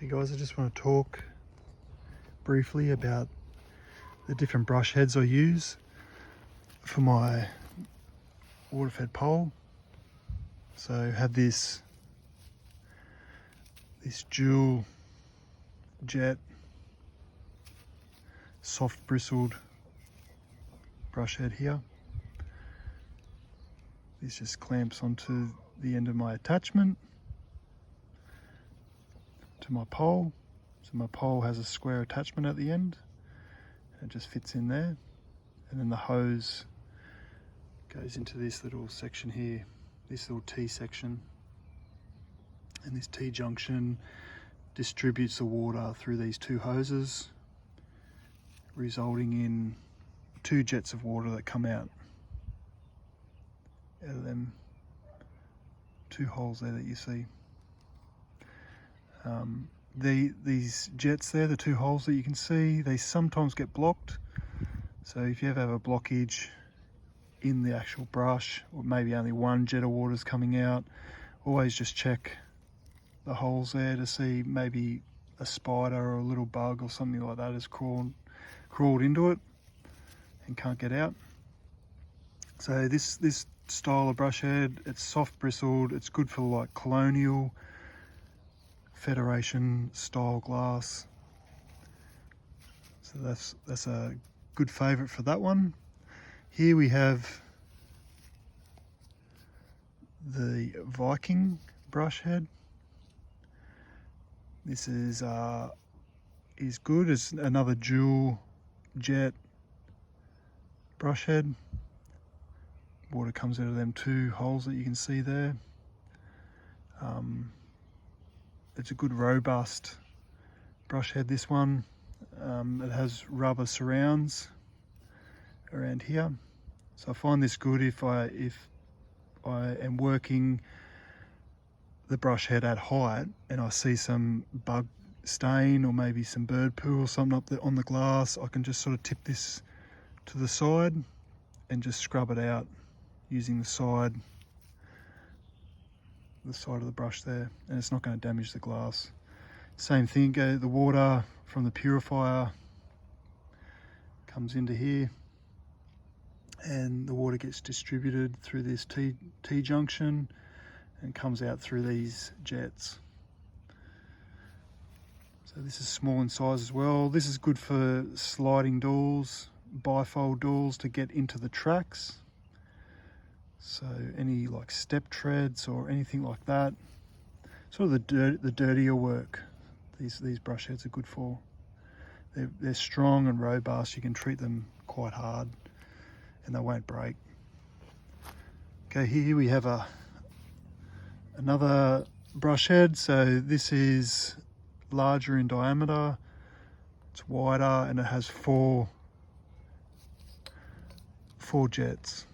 Okay guys, I just want to talk briefly about the different brush heads I use for my water-fed pole. So I have this dual jet soft bristled brush head here. This just clamps onto the end of my attachment to my pole. So my pole has a square attachment at the end. It just fits in there. And then the hose goes into this little section here, this little T section. And this T junction distributes the water through these two hoses, resulting in two jets of water that come out of them two holes there that you see. These jets there, the two holes that you can see, they sometimes get blocked. So if you ever have a blockage in the actual brush, or maybe only one jet of water is coming out, always just check the holes there to see maybe a spider or a little bug or something like that has crawled into it and can't get out. So this style of brush head, it's soft bristled, it's good for like colonial Federation style glass. So that's a good favourite for that one. Here we have the Viking brush head. This is good. It's another dual jet brush head. Water comes out of them two holes that you can see there. It's a good robust brush head, this one. It has rubber surrounds around here. So I find this good if I am working the brush head at height and I see some bug stain or maybe some bird poo or something up there on the glass, I can just sort of tip this to the side and just scrub it out using the side of the brush there, and it's not going to damage the glass. Same thing, the water from the purifier comes into here and the water gets distributed through this T junction and comes out through these jets. So this is small in size as well. This is good for sliding doors, bifold doors to get into the tracks. So any like step treads or anything like that, sort of the dirtier work, these brush heads are good for. They're strong and robust. You can treat them quite hard and they won't break. Okay, here we have another brush head. So this is larger in diameter, it's wider, and it has four jets.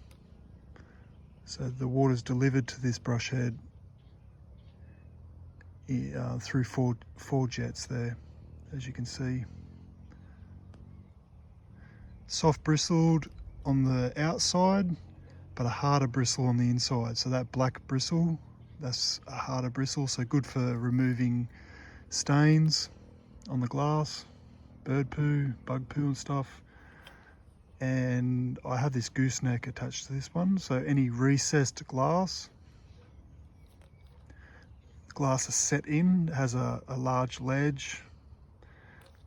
So the water is delivered to this brush head through four jets there, as you can see. Soft bristled on the outside, but a harder bristle on the inside. So that black bristle, that's a harder bristle, so good for removing stains on the glass, bird poo, bug poo and stuff. And I have this gooseneck attached to this one, so any recessed glass is set in, has a large ledge.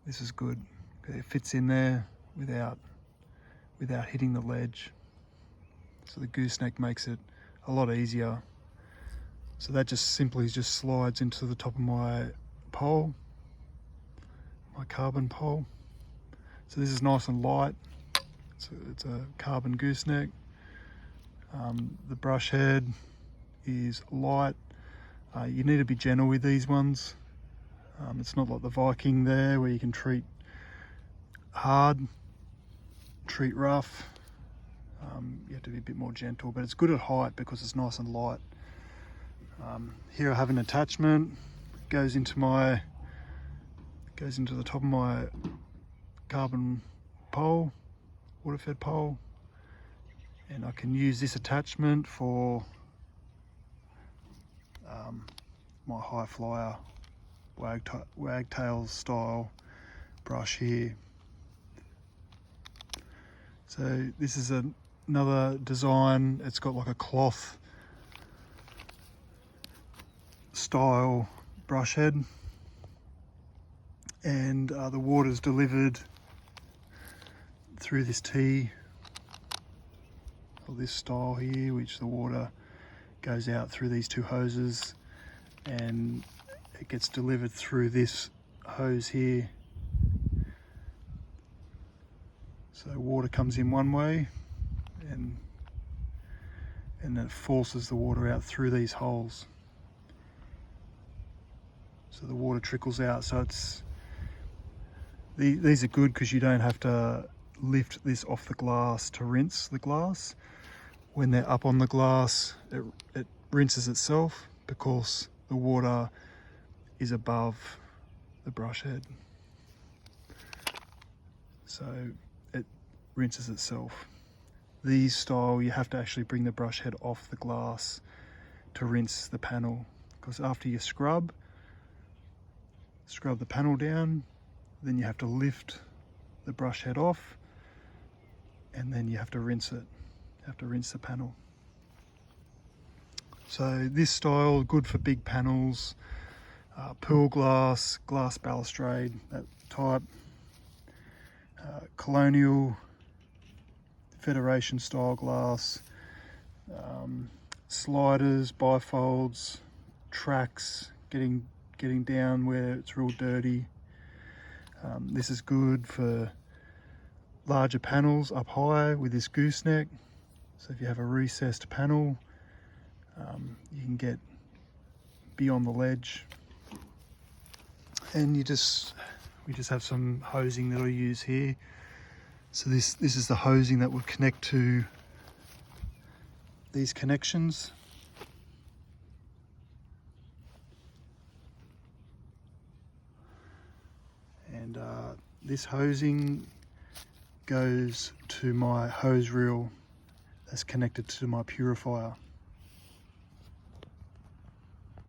This is good. It fits in there without hitting the ledge. So the gooseneck makes it a lot easier. So that just simply slides into the top of my pole, my carbon pole. So this is nice and light. It's a carbon gooseneck. The brush head is light. You need to be gentle with these ones. It's not like the Viking there where you can treat hard, treat rough. You have to be a bit more gentle, but it's good at height because it's nice and light. Here I have an attachment, goes into the top of my carbon pole, water-fed pole, and I can use this attachment for my high flyer wagtail style brush here. So this is another design. It's got like a cloth style brush head, and the water is delivered through this T, or this style here, which the water goes out through these two hoses and it gets delivered through this hose here. So water comes in one way and it forces the water out through these holes. So the water trickles out. So these are good because you don't have to lift this off the glass to rinse the glass. When they're up on the glass, it rinses itself because the water is above the brush head. So it rinses itself. These style, you have to actually bring the brush head off the glass to rinse the panel, because after you scrub the panel down, then you have to lift the brush head off and then you have to rinse it. You have to rinse the panel. So this style, good for big panels, pool glass, glass balustrade, that type, colonial, Federation style glass, sliders, bifolds, tracks, getting down where it's real dirty. This is good for larger panels up high with this gooseneck. So if you have a recessed panel, you can get beyond the ledge. And we just have some hosing that I use here. So this is the hosing that would connect to these connections. And this hosing goes to my hose reel that's connected to my purifier.